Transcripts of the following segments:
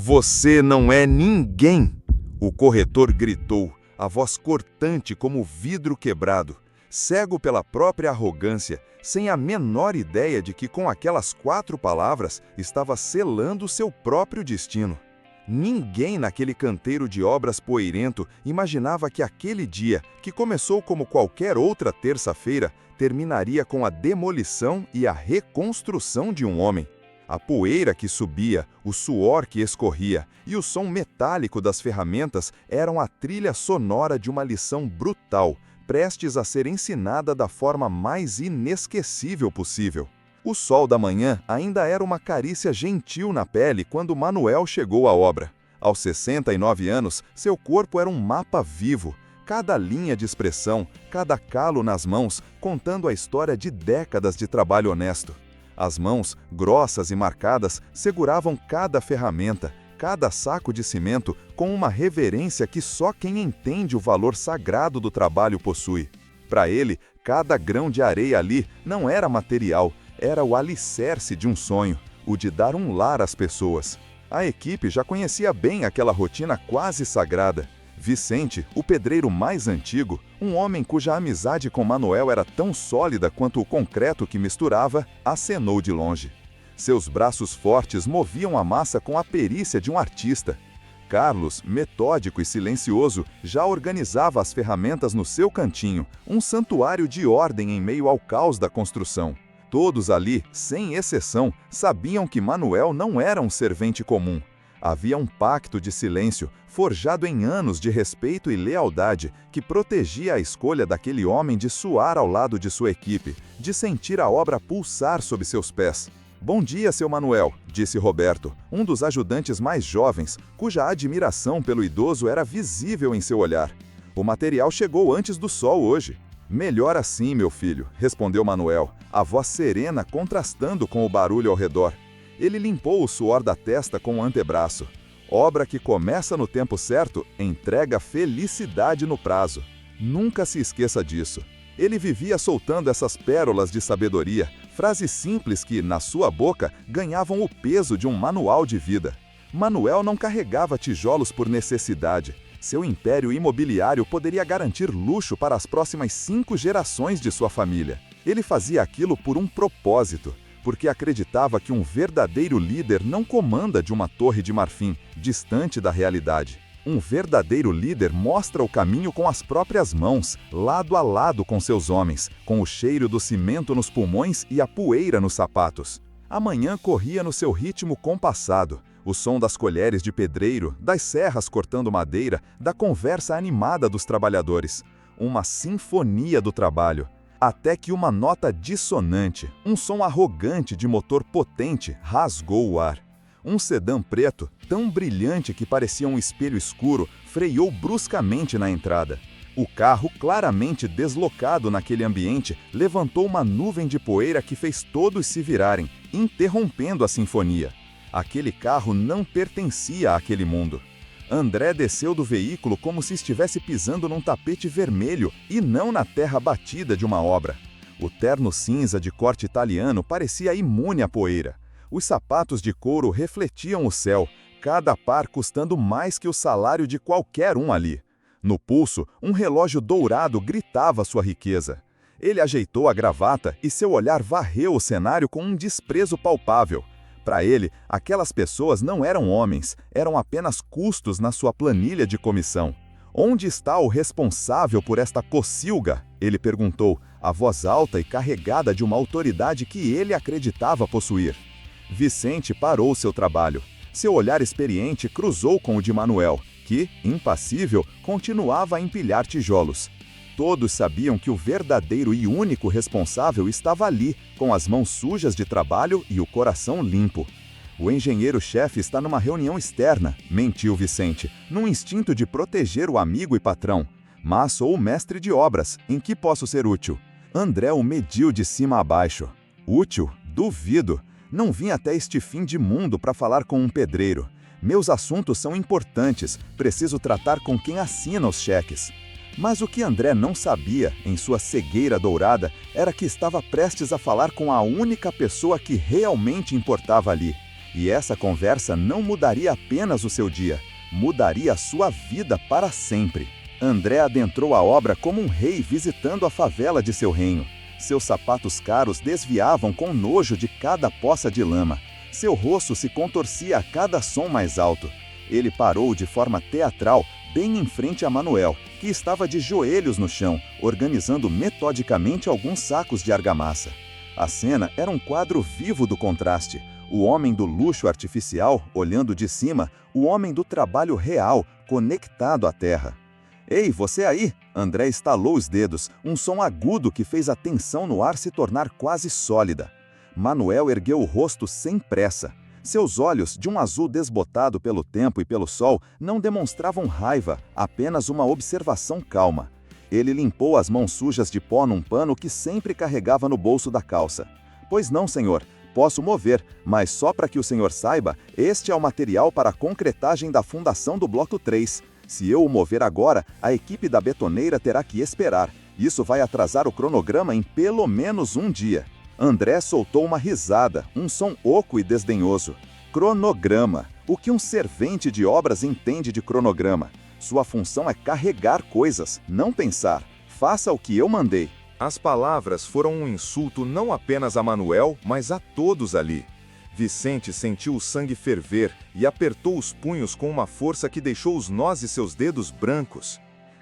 Você não é ninguém! O corretor gritou, a voz cortante como vidro quebrado, cego pela própria arrogância, sem a menor ideia de que com aquelas 4 palavras estava selando seu próprio destino. Ninguém naquele canteiro de obras poeirento imaginava que aquele dia, que começou como qualquer outra terça-feira, terminaria com a demolição e a reconstrução de um homem. A poeira que subia, o suor que escorria e o som metálico das ferramentas eram a trilha sonora de uma lição brutal, prestes a ser ensinada da forma mais inesquecível possível. O sol da manhã ainda era uma carícia gentil na pele quando Manuel chegou à obra. Aos 69 anos, seu corpo era um mapa vivo, cada linha de expressão, cada calo nas mãos, contando a história de décadas de trabalho honesto. As mãos, grossas e marcadas, seguravam cada ferramenta, cada saco de cimento com uma reverência que só quem entende o valor sagrado do trabalho possui. Para ele, cada grão de areia ali não era material, era o alicerce de um sonho, o de dar um lar às pessoas. A equipe já conhecia bem aquela rotina quase sagrada. Vicente, o pedreiro mais antigo, um homem cuja amizade com Manuel era tão sólida quanto o concreto que misturava, acenou de longe. Seus braços fortes moviam a massa com a perícia de um artista. Carlos, metódico e silencioso, já organizava as ferramentas no seu cantinho, um santuário de ordem em meio ao caos da construção. Todos ali, sem exceção, sabiam que Manuel não era um servente comum. Havia um pacto de silêncio, forjado em anos de respeito e lealdade, que protegia a escolha daquele homem de suar ao lado de sua equipe, de sentir a obra pulsar sob seus pés. "Bom dia, seu Manuel", disse Roberto, um dos ajudantes mais jovens, cuja admiração pelo idoso era visível em seu olhar. "O material chegou antes do sol hoje." "Melhor assim, meu filho", respondeu Manuel, a voz serena contrastando com o barulho ao redor. Ele limpou o suor da testa com o antebraço. Obra que começa no tempo certo, entrega felicidade no prazo. Nunca se esqueça disso. Ele vivia soltando essas pérolas de sabedoria, frases simples que, na sua boca, ganhavam o peso de um manual de vida. Manuel não carregava tijolos por necessidade. Seu império imobiliário poderia garantir luxo para as próximas 5 gerações de sua família. Ele fazia aquilo por um propósito, porque acreditava que um verdadeiro líder não comanda de uma torre de marfim, distante da realidade. Um verdadeiro líder mostra o caminho com as próprias mãos, lado a lado com seus homens, com o cheiro do cimento nos pulmões e a poeira nos sapatos. A manhã corria no seu ritmo compassado, o som das colheres de pedreiro, das serras cortando madeira, da conversa animada dos trabalhadores. Uma sinfonia do trabalho. Até que uma nota dissonante, um som arrogante de motor potente, rasgou o ar. Um sedã preto, tão brilhante que parecia um espelho escuro, freou bruscamente na entrada. O carro, claramente deslocado naquele ambiente, levantou uma nuvem de poeira que fez todos se virarem, interrompendo a sinfonia. Aquele carro não pertencia àquele mundo. André desceu do veículo como se estivesse pisando num tapete vermelho e não na terra batida de uma obra. O terno cinza de corte italiano parecia imune à poeira. Os sapatos de couro refletiam o céu, cada par custando mais que o salário de qualquer um ali. No pulso, um relógio dourado gritava sua riqueza. Ele ajeitou a gravata e seu olhar varreu o cenário com um desprezo palpável. Para ele, aquelas pessoas não eram homens, eram apenas custos na sua planilha de comissão. "Onde está o responsável por esta pocilga?" ele perguntou, a voz alta e carregada de uma autoridade que ele acreditava possuir. Vicente parou seu trabalho. Seu olhar experiente cruzou com o de Manuel, que, impassível, continuava a empilhar tijolos. Todos sabiam que o verdadeiro e único responsável estava ali, com as mãos sujas de trabalho e o coração limpo. "O engenheiro-chefe está numa reunião externa", mentiu Vicente, num instinto de proteger o amigo e patrão. "Mas sou o mestre de obras, em que posso ser útil?" André o mediu de cima a baixo. "Útil? Duvido. Não vim até este fim de mundo para falar com um pedreiro. Meus assuntos são importantes, preciso tratar com quem assina os cheques." Mas o que André não sabia, em sua cegueira dourada, era que estava prestes a falar com a única pessoa que realmente importava ali. E essa conversa não mudaria apenas o seu dia, mudaria a sua vida para sempre. André adentrou a obra como um rei visitando a favela de seu reino. Seus sapatos caros desviavam com nojo de cada poça de lama. Seu rosto se contorcia a cada som mais alto. Ele parou de forma teatral, bem em frente a Manuel, que estava de joelhos no chão, organizando metodicamente alguns sacos de argamassa. A cena era um quadro vivo do contraste. O homem do luxo artificial, olhando de cima, o homem do trabalho real, conectado à terra. "Ei, você aí!" André estalou os dedos, um som agudo que fez a tensão no ar se tornar quase sólida. Manuel ergueu o rosto sem pressa. Seus olhos, de um azul desbotado pelo tempo e pelo sol, não demonstravam raiva, apenas uma observação calma. Ele limpou as mãos sujas de pó num pano que sempre carregava no bolso da calça. "Pois não, senhor. Posso mover, mas só para que o senhor saiba, este é o material para a concretagem da fundação do Bloco 3. Se eu o mover agora, a equipe da betoneira terá que esperar. Isso vai atrasar o cronograma em pelo menos um dia." André soltou uma risada, um som oco e desdenhoso. Cronograma. O que um servente de obras entende de cronograma? Sua função é carregar coisas, não pensar. Faça o que eu mandei. As palavras foram um insulto não apenas a Manuel, mas a todos ali. Vicente sentiu o sangue ferver e apertou os punhos com uma força que deixou os nós de seus dedos brancos.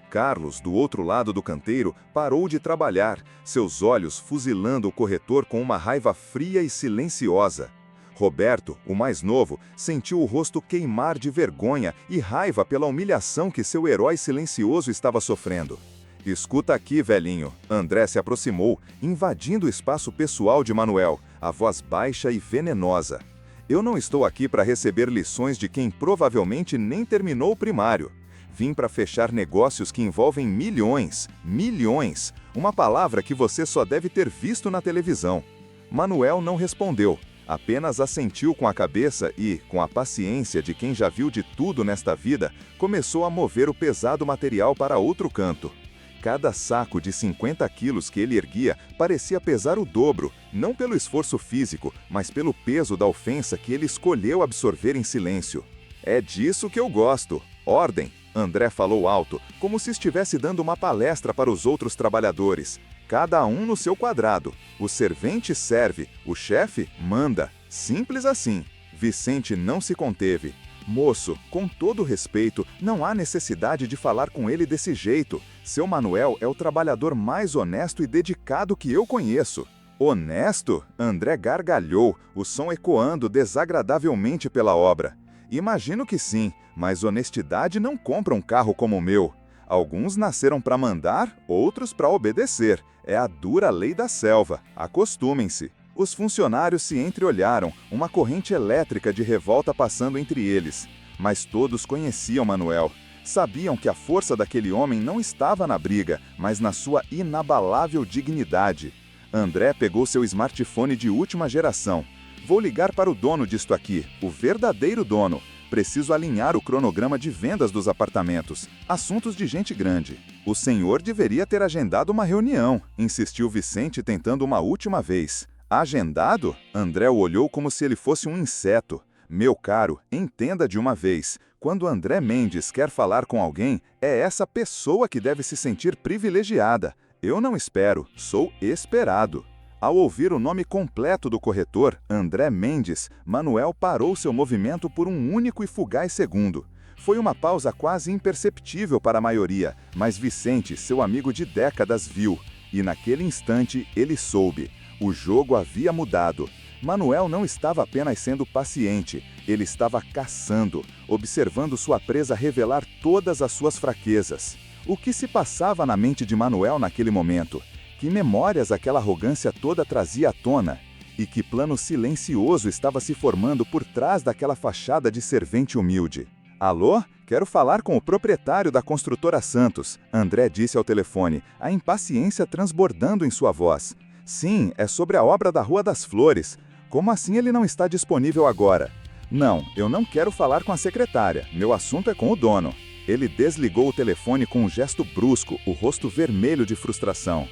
Carlos, do outro lado do canteiro, parou de trabalhar, seus olhos fuzilando o corretor com uma raiva fria e silenciosa. Roberto, o mais novo, sentiu o rosto queimar de vergonha e raiva pela humilhação que seu herói silencioso estava sofrendo. "Escuta aqui, velhinho." André se aproximou, invadindo o espaço pessoal de Manuel, a voz baixa e venenosa. "Eu não estou aqui para receber lições de quem provavelmente nem terminou o primário. Vim para fechar negócios que envolvem milhões, milhões, uma palavra que você só deve ter visto na televisão." Manuel não respondeu, apenas assentiu com a cabeça e, com a paciência de quem já viu de tudo nesta vida, começou a mover o pesado material para outro canto. Cada saco de 50 quilos que ele erguia parecia pesar o dobro, não pelo esforço físico, mas pelo peso da ofensa que ele escolheu absorver em silêncio. "É disso que eu gosto. Ordem." André falou alto, como se estivesse dando uma palestra para os outros trabalhadores. "Cada um no seu quadrado. O servente serve, o chefe manda. Simples assim." Vicente não se conteve. "Moço, com todo respeito, não há necessidade de falar com ele desse jeito. Seu Manuel é o trabalhador mais honesto e dedicado que eu conheço." "Honesto?" André gargalhou, o som ecoando desagradavelmente pela obra. "Imagino que sim, mas honestidade não compra um carro como o meu. Alguns nasceram para mandar, outros para obedecer. É a dura lei da selva. Acostumem-se." Os funcionários se entreolharam, uma corrente elétrica de revolta passando entre eles. Mas todos conheciam Manuel. Sabiam que a força daquele homem não estava na briga, mas na sua inabalável dignidade. André pegou seu smartphone de última geração. "Vou ligar para o dono disto aqui, o verdadeiro dono. Preciso alinhar o cronograma de vendas dos apartamentos. Assuntos de gente grande." "O senhor deveria ter agendado uma reunião", insistiu Vicente tentando uma última vez. "Agendado?" André o olhou como se ele fosse um inseto. "Meu caro, entenda de uma vez. Quando André Mendes quer falar com alguém, é essa pessoa que deve se sentir privilegiada. Eu não espero, sou esperado." Ao ouvir o nome completo do corretor, André Mendes, Manuel parou seu movimento por um único e fugaz segundo. Foi uma pausa quase imperceptível para a maioria, mas Vicente, seu amigo de décadas, viu. E naquele instante ele soube. O jogo havia mudado. Manuel não estava apenas sendo paciente, ele estava caçando, observando sua presa revelar todas as suas fraquezas. O que se passava na mente de Manuel naquele momento? Que memórias aquela arrogância toda trazia à tona? E que plano silencioso estava se formando por trás daquela fachada de servente humilde? "Alô? Quero falar com o proprietário da construtora Santos", André disse ao telefone, a impaciência transbordando em sua voz. "Sim, é sobre a obra da Rua das Flores. Como assim ele não está disponível agora?" "Não, eu não quero falar com a secretária. Meu assunto é com o dono." Ele desligou o telefone com um gesto brusco, o rosto vermelho de frustração.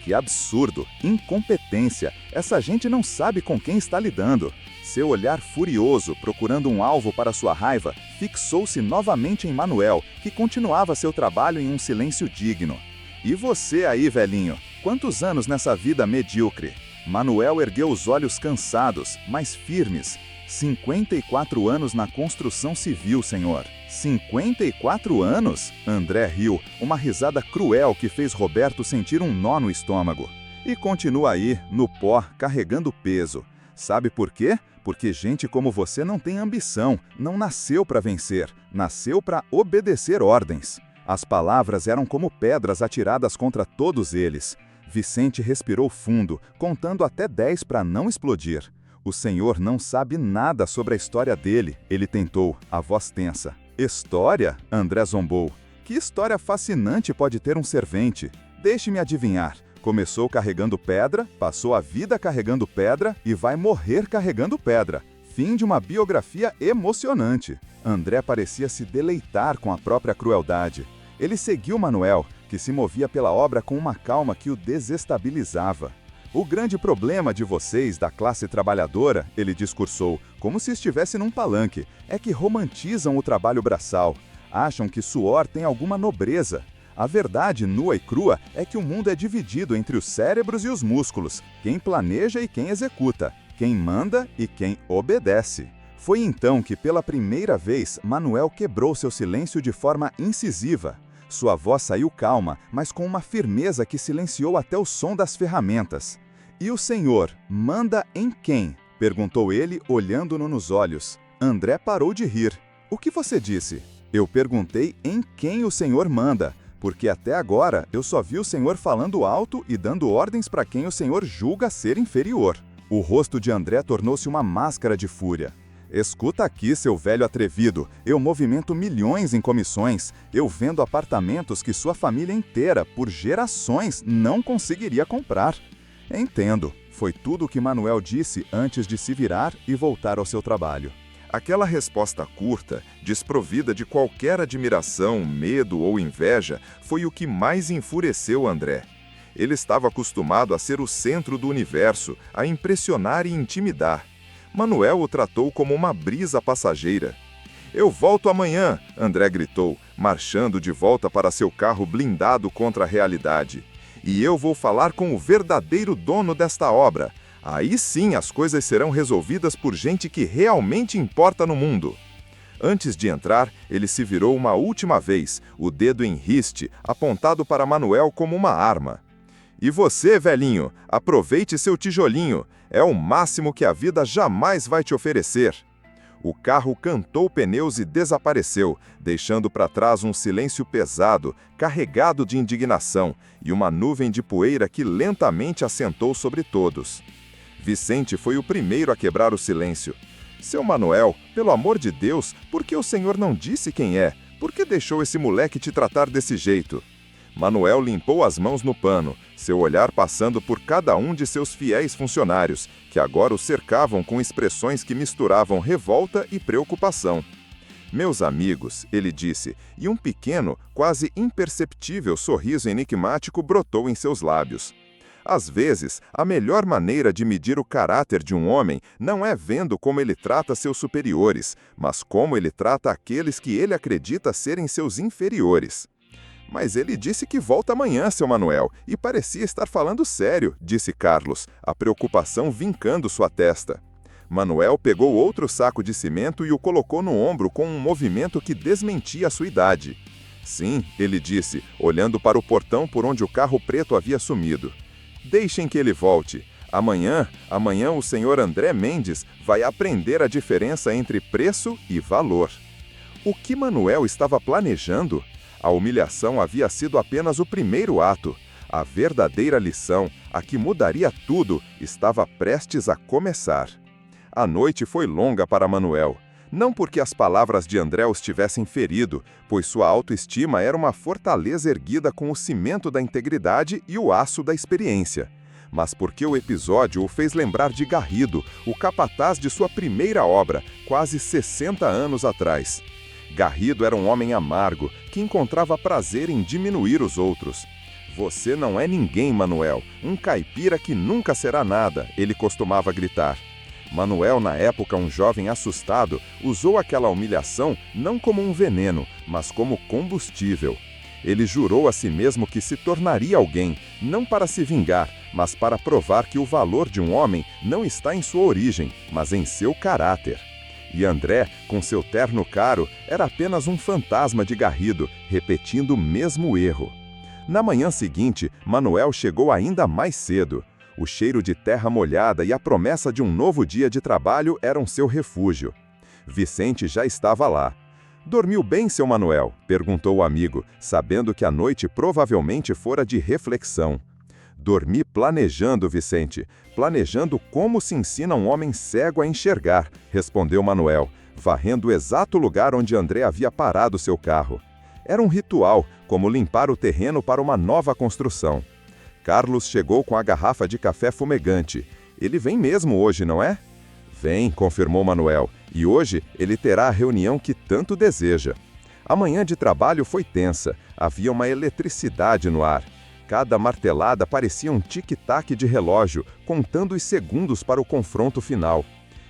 Que absurdo! Incompetência! Essa gente não sabe com quem está lidando. Seu olhar furioso, procurando um alvo para sua raiva, fixou-se novamente em Manuel, que continuava seu trabalho em um silêncio digno. E você aí, velhinho? Quantos anos nessa vida medíocre? Manuel ergueu os olhos cansados, mas firmes. 54 anos na construção civil, senhor. 54 anos? André riu, uma risada cruel que fez Roberto sentir um nó no estômago. E continua aí, no pó, carregando peso. Sabe por quê? Porque gente como você não tem ambição, não nasceu para vencer, nasceu para obedecer ordens. As palavras eram como pedras atiradas contra todos eles. Vicente respirou fundo, contando até 10 para não explodir. O senhor não sabe nada sobre a história dele, ele tentou, a voz tensa. História? André zombou. Que história fascinante pode ter um servente? Deixe-me adivinhar. Começou carregando pedra, passou a vida carregando pedra e vai morrer carregando pedra. Fim de uma biografia emocionante. André parecia se deleitar com a própria crueldade. Ele seguiu Manuel, que se movia pela obra com uma calma que o desestabilizava. O grande problema de vocês, da classe trabalhadora, ele discursou, como se estivesse num palanque, é que romantizam o trabalho braçal. Acham que suor tem alguma nobreza. A verdade nua e crua é que o mundo é dividido entre os cérebros e os músculos, quem planeja e quem executa, quem manda e quem obedece. Foi então que, pela primeira vez, Manuel quebrou seu silêncio de forma incisiva. Sua voz saiu calma, mas com uma firmeza que silenciou até o som das ferramentas. "E o senhor manda em quem?" perguntou ele, olhando-no nos olhos. André parou de rir. "O que você disse?" "Eu perguntei em quem o senhor manda, porque até agora eu só vi o senhor falando alto e dando ordens para quem o senhor julga ser inferior." O rosto de André tornou-se uma máscara de fúria. "Escuta aqui, seu velho atrevido, eu movimento milhões em comissões, eu vendo apartamentos que sua família inteira, por gerações, não conseguiria comprar." "Entendo." Foi tudo o que Manuel disse antes de se virar e voltar ao seu trabalho. Aquela resposta curta, desprovida de qualquer admiração, medo ou inveja, foi o que mais enfureceu André. Ele estava acostumado a ser o centro do universo, a impressionar e intimidar. Manuel o tratou como uma brisa passageira. "Eu volto amanhã", André gritou, marchando de volta para seu carro blindado contra a realidade. "E eu vou falar com o verdadeiro dono desta obra. Aí sim as coisas serão resolvidas por gente que realmente importa no mundo." Antes de entrar, ele se virou uma última vez, o dedo em riste, apontado para Manuel como uma arma. "E você, velhinho, aproveite seu tijolinho. É o máximo que a vida jamais vai te oferecer." O carro cantou pneus e desapareceu, deixando para trás um silêncio pesado, carregado de indignação, e uma nuvem de poeira que lentamente assentou sobre todos. Vicente foi o primeiro a quebrar o silêncio. "Seu Manuel, pelo amor de Deus, por que o senhor não disse quem é? Por que deixou esse moleque te tratar desse jeito?" Manuel limpou as mãos no pano, seu olhar passando por cada um de seus fiéis funcionários, que agora o cercavam com expressões que misturavam revolta e preocupação. "Meus amigos", ele disse, e um pequeno, quase imperceptível sorriso enigmático brotou em seus lábios. Às vezes, a melhor maneira de medir o caráter de um homem não é vendo como ele trata seus superiores, mas como ele trata aqueles que ele acredita serem seus inferiores. "Mas ele disse que volta amanhã, seu Manuel, e parecia estar falando sério", disse Carlos, a preocupação vincando sua testa. Manuel pegou outro saco de cimento e o colocou no ombro com um movimento que desmentia a sua idade. "Sim", ele disse, olhando para o portão por onde o carro preto havia sumido. "Deixem que ele volte. Amanhã o senhor André Mendes vai aprender a diferença entre preço e valor." O que Manuel estava planejando? A humilhação havia sido apenas o primeiro ato. A verdadeira lição, a que mudaria tudo, estava prestes a começar. A noite foi longa para Manuel. Não porque as palavras de André os tivessem ferido, pois sua autoestima era uma fortaleza erguida com o cimento da integridade e o aço da experiência. Mas porque o episódio o fez lembrar de Garrido, o capataz de sua primeira obra, quase 60 anos atrás. Garrido era um homem amargo, que encontrava prazer em diminuir os outros. "Você não é ninguém, Manuel, um caipira que nunca será nada", ele costumava gritar. Manuel, na época um jovem assustado, usou aquela humilhação não como um veneno, mas como combustível. Ele jurou a si mesmo que se tornaria alguém, não para se vingar, mas para provar que o valor de um homem não está em sua origem, mas em seu caráter. E André, com seu terno caro, era apenas um fantasma de Garrido, repetindo o mesmo erro. Na manhã seguinte, Manuel chegou ainda mais cedo. O cheiro de terra molhada e a promessa de um novo dia de trabalho eram seu refúgio. Vicente já estava lá. "Dormiu bem, seu Manuel?", perguntou o amigo, sabendo que a noite provavelmente fora de reflexão. "Dormi planejando, Vicente, planejando como se ensina um homem cego a enxergar", respondeu Manuel, varrendo o exato lugar onde André havia parado seu carro. Era um ritual, como limpar o terreno para uma nova construção. Carlos chegou com a garrafa de café fumegante. "Ele vem mesmo hoje, não é?" "Vem", confirmou Manuel, "e hoje ele terá a reunião que tanto deseja." A manhã de trabalho foi tensa, havia uma eletricidade no ar. Cada martelada parecia um tic-tac de relógio, contando os segundos para o confronto final.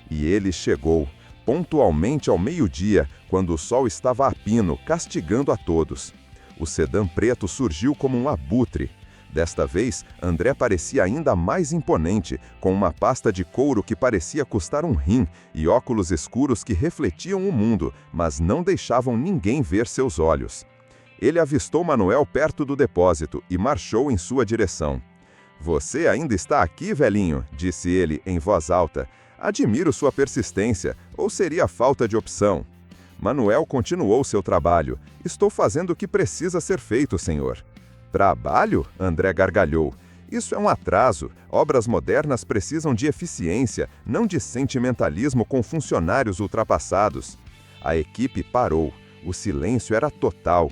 E ele chegou, pontualmente ao meio-dia, quando o sol estava a pino, castigando a todos. O sedã preto surgiu como um abutre. Desta vez, André parecia ainda mais imponente, com uma pasta de couro que parecia custar um rim e óculos escuros que refletiam o mundo, mas não deixavam ninguém ver seus olhos. Ele avistou Manuel perto do depósito e marchou em sua direção. "Você ainda está aqui, velhinho?", disse ele em voz alta. "Admiro sua persistência, ou seria falta de opção?" Manuel continuou seu trabalho. "Estou fazendo o que precisa ser feito, senhor." "Trabalho?", André gargalhou. "Isso é um atraso. Obras modernas precisam de eficiência, não de sentimentalismo com funcionários ultrapassados." A equipe parou. O silêncio era total.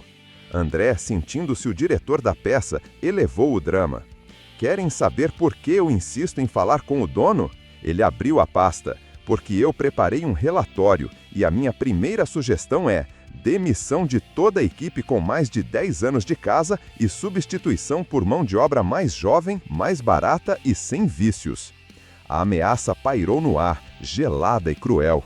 André, sentindo-se o diretor da peça, elevou o drama. "Querem saber por que eu insisto em falar com o dono?" Ele abriu a pasta. "Porque eu preparei um relatório e a minha primeira sugestão é demissão de toda a equipe com mais de 10 anos de casa e substituição por mão de obra mais jovem, mais barata e sem vícios." A ameaça pairou no ar, gelada e cruel.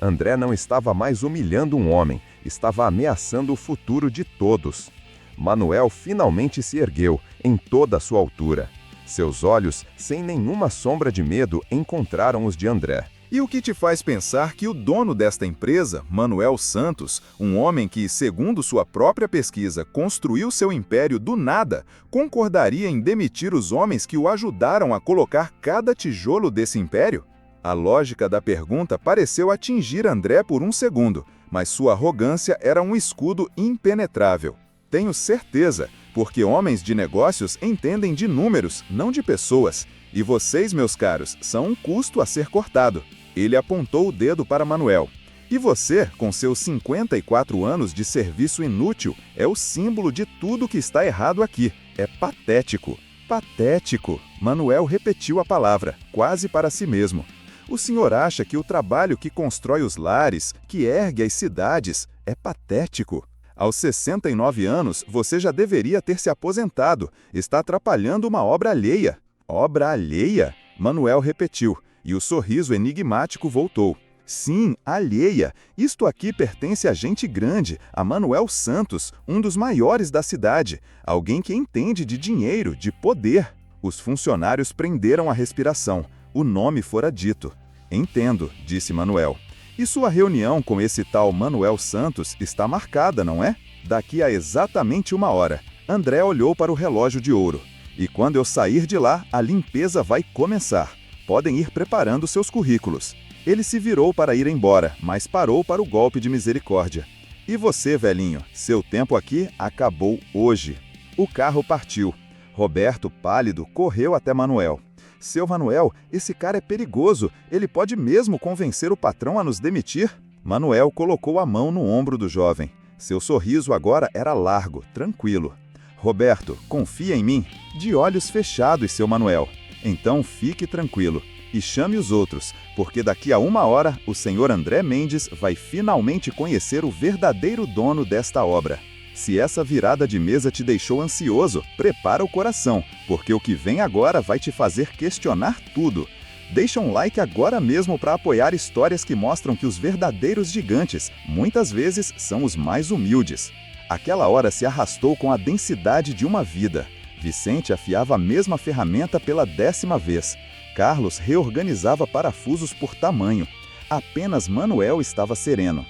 André não estava mais humilhando um homem, estava ameaçando o futuro de todos. Manuel finalmente se ergueu, em toda a sua altura. Seus olhos, sem nenhuma sombra de medo, encontraram os de André. "E o que te faz pensar que o dono desta empresa, Manuel Santos, um homem que, segundo sua própria pesquisa, construiu seu império do nada, concordaria em demitir os homens que o ajudaram a colocar cada tijolo desse império?" A lógica da pergunta pareceu atingir André por um segundo, mas sua arrogância era um escudo impenetrável. "Tenho certeza, porque homens de negócios entendem de números, não de pessoas. E vocês, meus caros, são um custo a ser cortado." Ele apontou o dedo para Manuel. "E você, com seus 54 anos de serviço inútil, é o símbolo de tudo que está errado aqui. É patético." "Patético." Manuel repetiu a palavra, quase para si mesmo. "O senhor acha que o trabalho que constrói os lares, que ergue as cidades, é patético? Aos 69 anos, você já deveria ter se aposentado. Está atrapalhando uma obra alheia." "Obra alheia?" Manuel repetiu, e o sorriso enigmático voltou. "Sim, alheia. Isto aqui pertence a gente grande, a Manuel Santos, um dos maiores da cidade. Alguém que entende de dinheiro, de poder." Os funcionários prenderam a respiração. O nome fora dito. "Entendo", disse Manuel. "E sua reunião com esse tal Manuel Santos está marcada, não é? Daqui a exatamente 1 hora." André olhou para o relógio de ouro. "E quando eu sair de lá, a limpeza vai começar. Podem ir preparando seus currículos." Ele se virou para ir embora, mas parou para o golpe de misericórdia. "E você, velhinho, seu tempo aqui acabou hoje." O carro partiu. Roberto, pálido, correu até Manuel. "Seu Manuel, esse cara é perigoso. Ele pode mesmo convencer o patrão a nos demitir?" Manuel colocou a mão no ombro do jovem. Seu sorriso agora era largo, tranquilo. "Roberto, confia em mim." "De olhos fechados, seu Manuel." "Então fique tranquilo. E chame os outros, porque daqui a 1 hora o senhor André Mendes vai finalmente conhecer o verdadeiro dono desta obra." Se essa virada de mesa te deixou ansioso, prepara o coração, porque o que vem agora vai te fazer questionar tudo. Deixa um like agora mesmo para apoiar histórias que mostram que os verdadeiros gigantes, muitas vezes, são os mais humildes. Aquela hora se arrastou com a densidade de uma vida. Vicente afiava a mesma ferramenta pela 10ª vez. Carlos reorganizava parafusos por tamanho. Apenas Manuel estava sereno.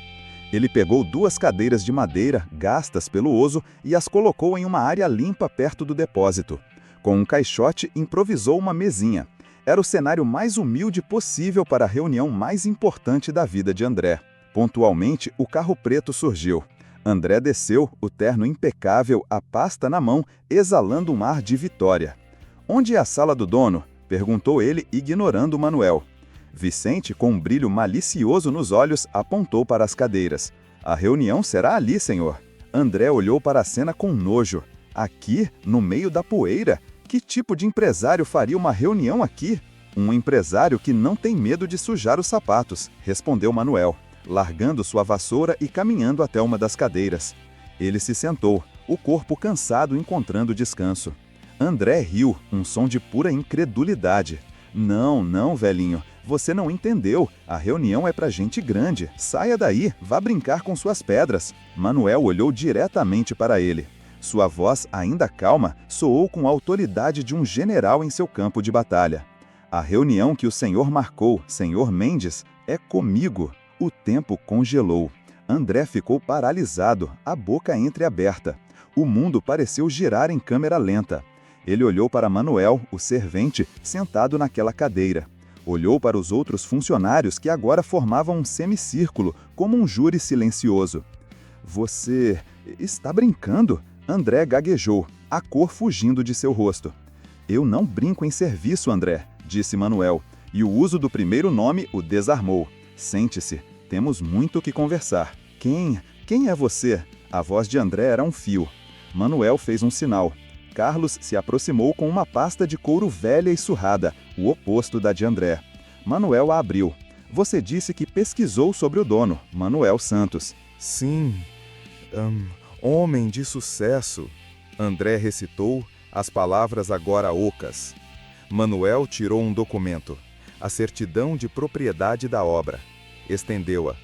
Ele pegou 2 cadeiras de madeira, gastas pelo oso, e as colocou em uma área limpa perto do depósito. Com um caixote, improvisou uma mesinha. Era o cenário mais humilde possível para a reunião mais importante da vida de André. Pontualmente, o carro preto surgiu. André desceu, o terno impecável, a pasta na mão, exalando um ar de vitória. "Onde é a sala do dono?" perguntou ele, ignorando Manuel. Vicente, com um brilho malicioso nos olhos, apontou para as cadeiras. "A reunião será ali, senhor." André olhou para a cena com nojo. Aqui, no meio da poeira? Que tipo de empresário faria uma reunião aqui? "Um empresário que não tem medo de sujar os sapatos", respondeu Manuel, largando sua vassoura e caminhando até uma das cadeiras. Ele se sentou, o corpo cansado encontrando descanso. André riu, um som de pura incredulidade. Não, velhinho, você não entendeu. A reunião é pra gente grande. Saia daí, vá brincar com suas pedras." Manuel olhou diretamente para ele. Sua voz, ainda calma, soou com a autoridade de um general em seu campo de batalha. "A reunião que o senhor marcou, senhor Mendes, é comigo." O tempo congelou. André ficou paralisado, a boca entreaberta. O mundo pareceu girar em câmera lenta. Ele olhou para Manuel, o servente, sentado naquela cadeira. Olhou para os outros funcionários que agora formavam um semicírculo, como um júri silencioso. "Você está brincando?" André gaguejou, a cor fugindo de seu rosto. "Eu não brinco em serviço, André", disse Manuel, e o uso do primeiro nome o desarmou. "Sente-se, temos muito o que conversar." Quem é você?" A voz de André era um fio. Manuel fez um sinal. Carlos se aproximou com uma pasta de couro velha e surrada, o oposto da de André. Manuel a abriu. "Você disse que pesquisou sobre o dono, Manuel Santos." "Sim, homem de sucesso." André recitou, as palavras agora ocas. Manuel tirou um documento, a certidão de propriedade da obra. Estendeu-a.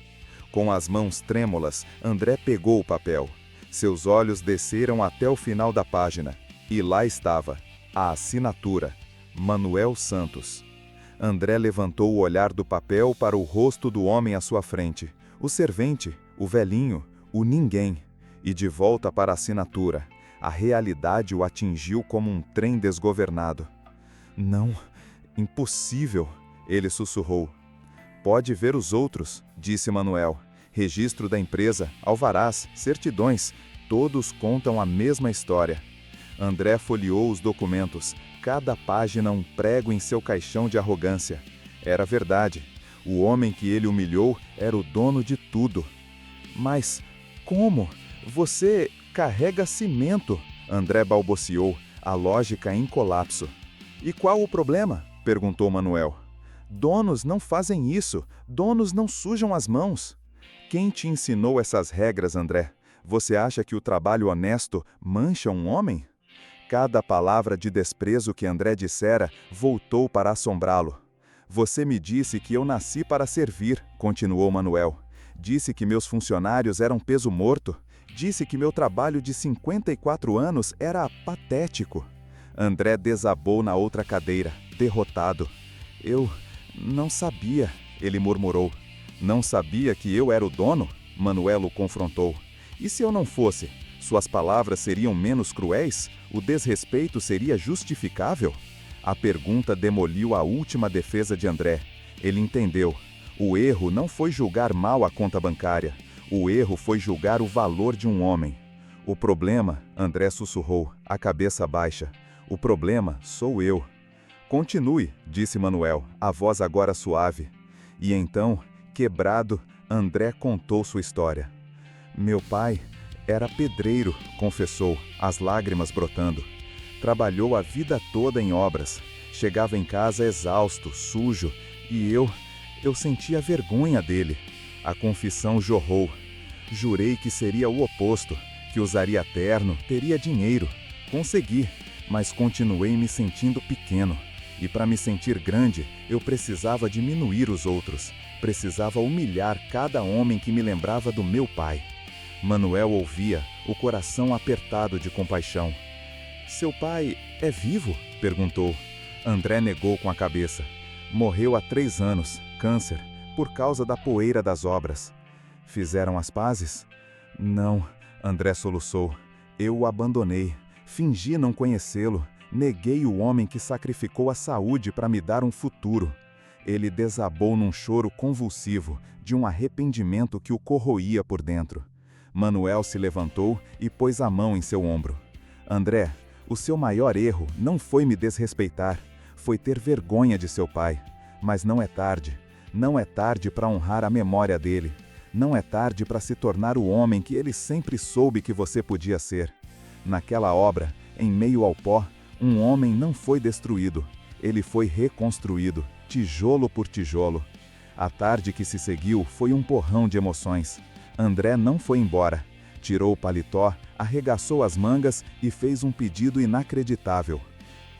Com as mãos trêmulas, André pegou o papel. Seus olhos desceram até o final da página. E lá estava, a assinatura, Manuel Santos. André levantou o olhar do papel para o rosto do homem à sua frente, o servente, o velhinho, o ninguém, e de volta para a assinatura. A realidade o atingiu como um trem desgovernado. "Não, impossível", ele sussurrou. "Pode ver os outros", disse Manuel. "Registro da empresa, alvarás, certidões, todos contam a mesma história." André folheou os documentos, cada página um prego em seu caixão de arrogância. Era verdade. O homem que ele humilhou era o dono de tudo. "Mas como? Você carrega cimento", André balbuciou, a lógica em colapso. "E qual o problema?", perguntou Manuel. "Donos não fazem isso, donos não sujam as mãos." "Quem te ensinou essas regras, André? Você acha que o trabalho honesto mancha um homem?" Cada palavra de desprezo que André dissera voltou para assombrá-lo. "Você me disse que eu nasci para servir", continuou Manuel. "Disse que meus funcionários eram peso morto. Disse que meu trabalho de 54 anos era patético." André desabou na outra cadeira, derrotado. "Eu não sabia", ele murmurou. "Não sabia que eu era o dono?", Manuel o confrontou. "E se eu não fosse? Suas palavras seriam menos cruéis? O desrespeito seria justificável?" A pergunta demoliu a última defesa de André. Ele entendeu. O erro não foi julgar mal a conta bancária. O erro foi julgar o valor de um homem. "O problema", André sussurrou, a cabeça baixa. "O problema sou eu." "Continue", disse Manuel, a voz agora suave. E então, quebrado, André contou sua história. "Meu pai era pedreiro", confessou, as lágrimas brotando. "Trabalhou a vida toda em obras. Chegava em casa exausto, sujo, e eu sentia vergonha dele." A confissão jorrou. "Jurei que seria o oposto. que usaria terno, teria dinheiro. Consegui, mas continuei me sentindo pequeno. E para me sentir grande, eu precisava diminuir os outros. Precisava humilhar cada homem que me lembrava do meu pai. Manuel ouvia, o coração apertado de compaixão. Seu pai é vivo? Perguntou. André negou com a cabeça. Morreu há 3 anos, câncer, por causa da poeira das obras. Fizeram as pazes? Não, André soluçou. Eu o abandonei. Fingi não conhecê-lo. Neguei o homem que sacrificou a saúde para me dar um futuro. Ele desabou num choro convulsivo, de um arrependimento que o corroía por dentro. Manuel se levantou e pôs a mão em seu ombro. André, o seu maior erro não foi me desrespeitar, foi ter vergonha de seu pai. Mas não é tarde. Não é tarde para honrar a memória dele. Não é tarde para se tornar o homem que ele sempre soube que você podia ser. Naquela obra, em meio ao pó, um homem não foi destruído. Ele foi reconstruído, tijolo por tijolo. A tarde que se seguiu foi um porrão de emoções. André não foi embora. Tirou o paletó, arregaçou as mangas e fez um pedido inacreditável.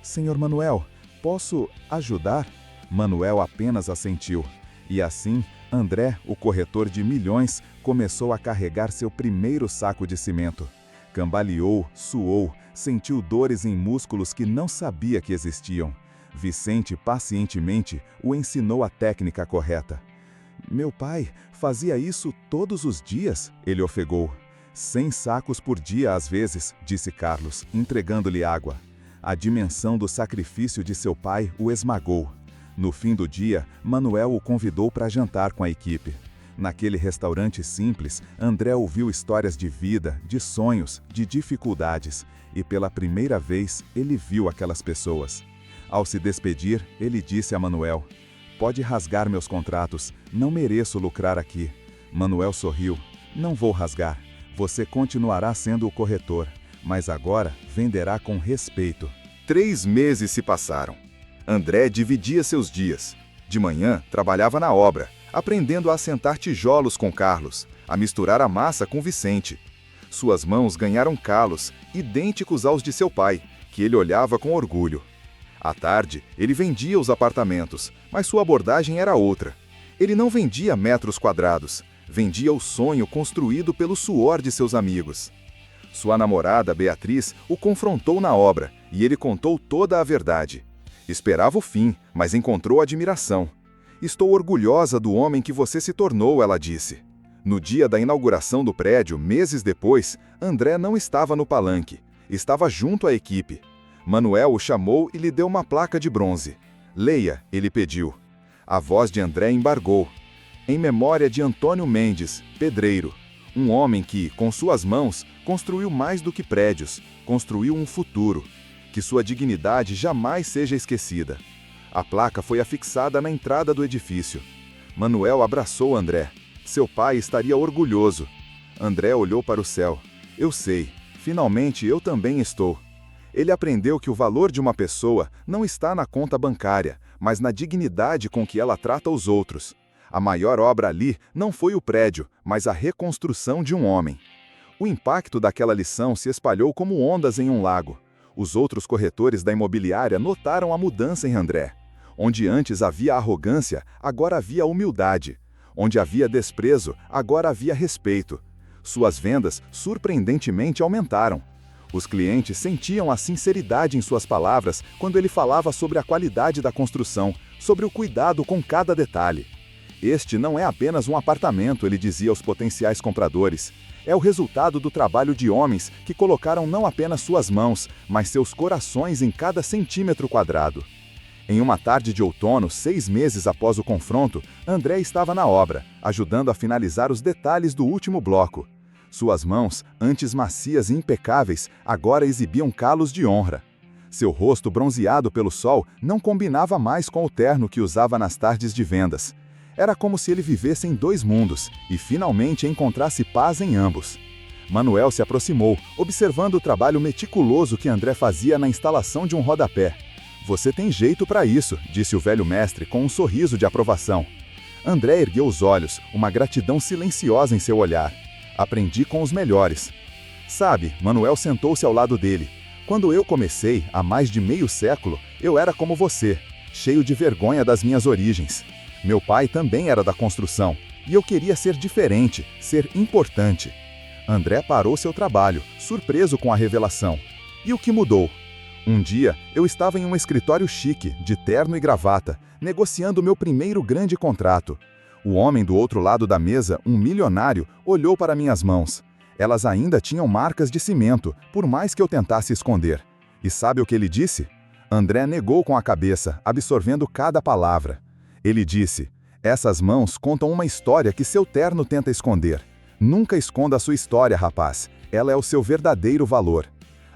Senhor Manuel, posso ajudar? Manuel apenas assentiu. E assim, André, o corretor de milhões, começou a carregar seu primeiro saco de cimento. Cambaleou, suou, sentiu dores em músculos que não sabia que existiam. Vicente pacientemente o ensinou a técnica correta. Meu pai fazia isso todos os dias, ele ofegou. 100 sacos por dia às vezes, disse Carlos, entregando-lhe água. A dimensão do sacrifício de seu pai o esmagou. No fim do dia, Manuel o convidou para jantar com a equipe. Naquele restaurante simples, André ouviu histórias de vida, de sonhos, de dificuldades, e pela primeira vez ele viu aquelas pessoas. Ao se despedir, ele disse a Manuel: "Pode rasgar meus contratos, não mereço lucrar aqui." Manuel sorriu: "Não vou rasgar. Você continuará sendo o corretor, mas agora venderá com respeito." 3 meses se passaram. André dividia seus dias. De manhã, trabalhava na obra, aprendendo a assentar tijolos com Carlos, a misturar a massa com Vicente. Suas mãos ganharam calos, idênticos aos de seu pai, que ele olhava com orgulho. À tarde, ele vendia os apartamentos, mas sua abordagem era outra. Ele não vendia metros quadrados, vendia o sonho construído pelo suor de seus amigos. Sua namorada, Beatriz, o confrontou na obra, e ele contou toda a verdade. Esperava o fim, mas encontrou admiração. "Estou orgulhosa do homem que você se tornou", ela disse. No dia da inauguração do prédio, meses depois, André não estava no palanque. Estava junto à equipe. Manuel o chamou e lhe deu uma placa de bronze. "Leia", ele pediu. A voz de André embargou. "Em memória de Antônio Mendes, pedreiro. Um homem que, com suas mãos, construiu mais do que prédios, construiu um futuro. Que sua dignidade jamais seja esquecida." A placa foi afixada na entrada do edifício. Manuel abraçou André. Seu pai estaria orgulhoso. André olhou para o céu. "Eu sei. Finalmente eu também estou." Ele aprendeu que o valor de uma pessoa não está na conta bancária, mas na dignidade com que ela trata os outros. A maior obra ali não foi o prédio, mas a reconstrução de um homem. O impacto daquela lição se espalhou como ondas em um lago. Os outros corretores da imobiliária notaram a mudança em André. Onde antes havia arrogância, agora havia humildade. Onde havia desprezo, agora havia respeito. Suas vendas surpreendentemente aumentaram. Os clientes sentiam a sinceridade em suas palavras quando ele falava sobre a qualidade da construção, sobre o cuidado com cada detalhe. "Este não é apenas um apartamento", ele dizia aos potenciais compradores. "É o resultado do trabalho de homens que colocaram não apenas suas mãos, mas seus corações em cada centímetro quadrado." Em uma tarde de outono, 6 meses após o confronto, André estava na obra, ajudando a finalizar os detalhes do último bloco. Suas mãos, antes macias e impecáveis, agora exibiam calos de honra. Seu rosto bronzeado pelo sol não combinava mais com o terno que usava nas tardes de vendas. Era como se ele vivesse em 2 mundos e finalmente encontrasse paz em ambos. Manuel se aproximou, observando o trabalho meticuloso que André fazia na instalação de um rodapé. "Você tem jeito para isso", disse o velho mestre com um sorriso de aprovação. André ergueu os olhos, uma gratidão silenciosa em seu olhar. "Aprendi com os melhores." Sabe, Manuel sentou-se ao lado dele. Quando eu comecei, há mais de meio século, eu era como você, cheio de vergonha das minhas origens. Meu pai também era da construção, e eu queria ser diferente, ser importante. André parou seu trabalho, surpreso com a revelação. E o que mudou? Um dia, eu estava em um escritório chique, de terno e gravata, negociando meu primeiro grande contrato. O homem do outro lado da mesa, um milionário, olhou para minhas mãos. Elas ainda tinham marcas de cimento, por mais que eu tentasse esconder. E sabe o que ele disse? André negou com a cabeça, absorvendo cada palavra. Ele disse: essas mãos contam uma história que seu terno tenta esconder. Nunca esconda a sua história, rapaz. Ela é o seu verdadeiro valor.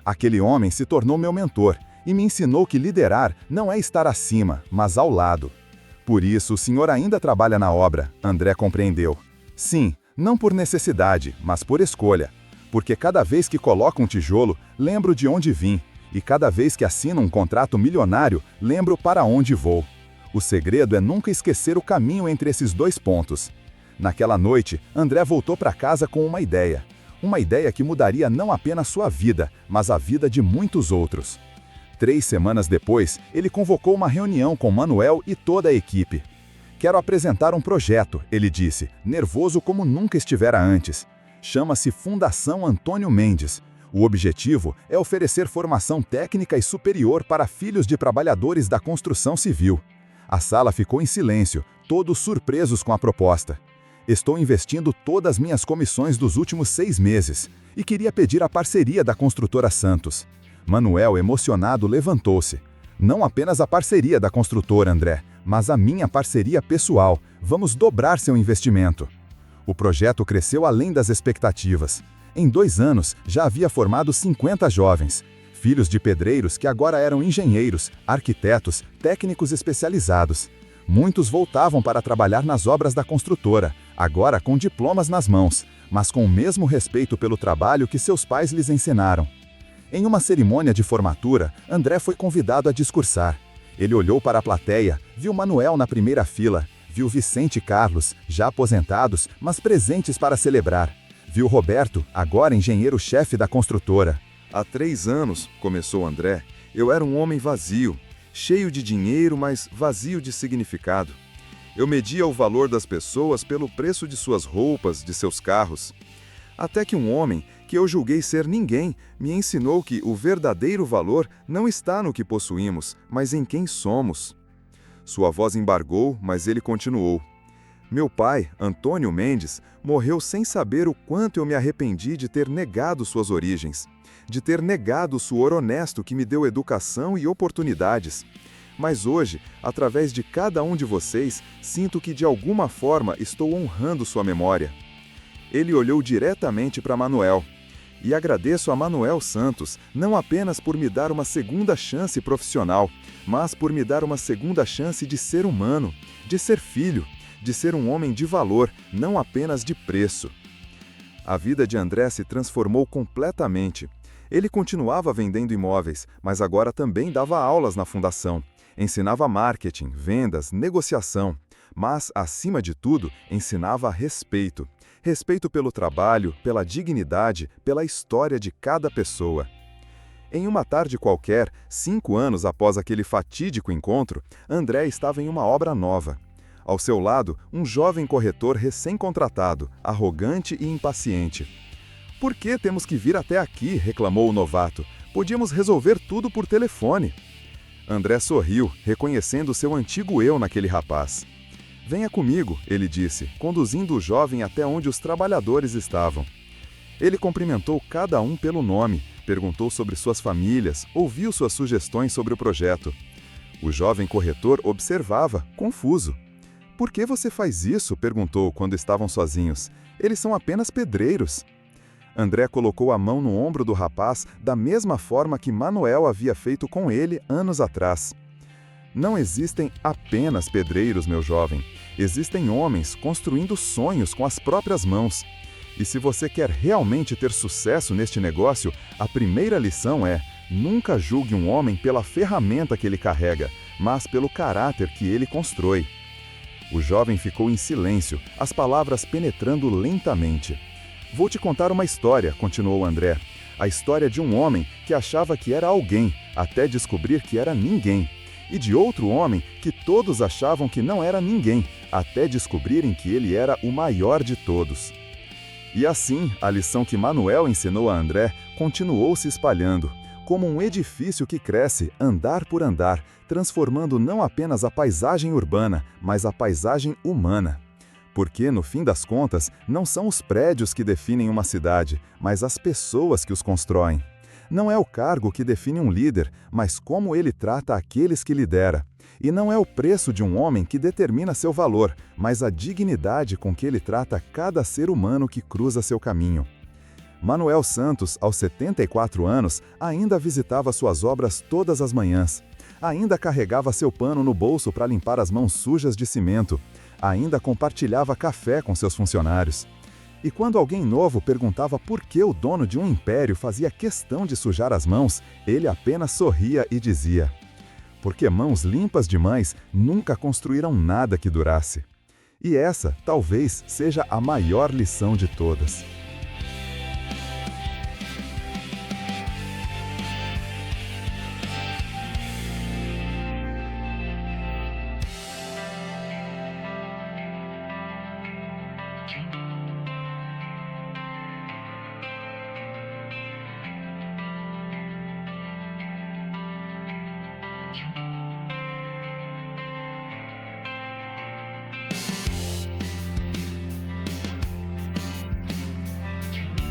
Aquele homem se tornou meu mentor e me ensinou que liderar não é estar acima, mas ao lado. Por isso, o senhor ainda trabalha na obra, André compreendeu. Sim, não por necessidade, mas por escolha. Porque cada vez que coloco um tijolo, lembro de onde vim. E cada vez que assino um contrato milionário, lembro para onde vou. O segredo é nunca esquecer o caminho entre esses dois pontos. Naquela noite, André voltou para casa com uma ideia. Uma ideia que mudaria não apenas sua vida, mas a vida de muitos outros. 3 semanas depois, ele convocou uma reunião com Manuel e toda a equipe. Quero apresentar um projeto, ele disse, nervoso como nunca estivera antes. Chama-se Fundação Antônio Mendes. O objetivo é oferecer formação técnica e superior para filhos de trabalhadores da construção civil. A sala ficou em silêncio, todos surpresos com a proposta. Estou investindo todas as minhas comissões dos últimos 6 meses e queria pedir a parceria da construtora Santos. Manuel, emocionado, levantou-se. Não apenas a parceria da construtora, André, mas a minha parceria pessoal. Vamos dobrar seu investimento. O projeto cresceu além das expectativas. Em 2 anos, já havia formado 50 jovens, filhos de pedreiros que agora eram engenheiros, arquitetos, técnicos especializados. Muitos voltavam para trabalhar nas obras da construtora, agora com diplomas nas mãos, mas com o mesmo respeito pelo trabalho que seus pais lhes ensinaram. Em uma cerimônia de formatura, André foi convidado a discursar. Ele olhou para a plateia, viu Manuel na primeira fila, viu Vicente e Carlos, já aposentados, mas presentes para celebrar. Viu Roberto, agora engenheiro-chefe da construtora. Há 3 anos, começou André, eu era um homem vazio, cheio de dinheiro, mas vazio de significado. Eu media o valor das pessoas pelo preço de suas roupas, de seus carros. Até que um homem, que eu julguei ser ninguém, me ensinou que o verdadeiro valor não está no que possuímos, mas em quem somos. Sua voz embargou, mas ele continuou. Meu pai, Antônio Mendes, morreu sem saber o quanto eu me arrependi de ter negado suas origens, de ter negado o suor honesto que me deu educação e oportunidades. Mas hoje, através de cada um de vocês, sinto que de alguma forma estou honrando sua memória. Ele olhou diretamente para Manuel. E agradeço a Manuel Santos, não apenas por me dar uma segunda chance profissional, mas por me dar uma segunda chance de ser humano, de ser filho, de ser um homem de valor, não apenas de preço. A vida de André se transformou completamente. Ele continuava vendendo imóveis, mas agora também dava aulas na fundação. Ensinava marketing, vendas, negociação, mas, acima de tudo, ensinava respeito. Respeito pelo trabalho, pela dignidade, pela história de cada pessoa. Em uma tarde qualquer, 5 anos após aquele fatídico encontro, André estava em uma obra nova. Ao seu lado, um jovem corretor recém-contratado, arrogante e impaciente. "Por que temos que vir até aqui?", reclamou o novato. "Podíamos resolver tudo por telefone." André sorriu, reconhecendo seu antigo eu naquele rapaz. "Venha comigo", ele disse, conduzindo o jovem até onde os trabalhadores estavam. Ele cumprimentou cada um pelo nome, perguntou sobre suas famílias, ouviu suas sugestões sobre o projeto. O jovem corretor observava, confuso. "Por que você faz isso?", perguntou quando estavam sozinhos. "Eles são apenas pedreiros." André colocou a mão no ombro do rapaz da mesma forma que Manuel havia feito com ele anos atrás. "Não existem apenas pedreiros, meu jovem. Existem homens construindo sonhos com as próprias mãos. E se você quer realmente ter sucesso neste negócio, a primeira lição é: nunca julgue um homem pela ferramenta que ele carrega, mas pelo caráter que ele constrói." O jovem ficou em silêncio, as palavras penetrando lentamente. Vou te contar uma história, continuou André. A história de um homem que achava que era alguém, até descobrir que era ninguém. E de outro homem que todos achavam que não era ninguém, até descobrirem que ele era o maior de todos. E assim, a lição que Manuel ensinou a André continuou se espalhando, como um edifício que cresce, andar por andar, transformando não apenas a paisagem urbana, mas a paisagem humana. Porque, no fim das contas, não são os prédios que definem uma cidade, mas as pessoas que os constroem. Não é o cargo que define um líder, mas como ele trata aqueles que lidera. E não é o preço de um homem que determina seu valor, mas a dignidade com que ele trata cada ser humano que cruza seu caminho. Manuel Santos, aos 74 anos, ainda visitava suas obras todas as manhãs. Ainda carregava seu pano no bolso para limpar as mãos sujas de cimento. Ainda compartilhava café com seus funcionários. E quando alguém novo perguntava por que o dono de um império fazia questão de sujar as mãos, ele apenas sorria e dizia: porque mãos limpas demais nunca construíram nada que durasse. E essa, talvez, seja a maior lição de todas.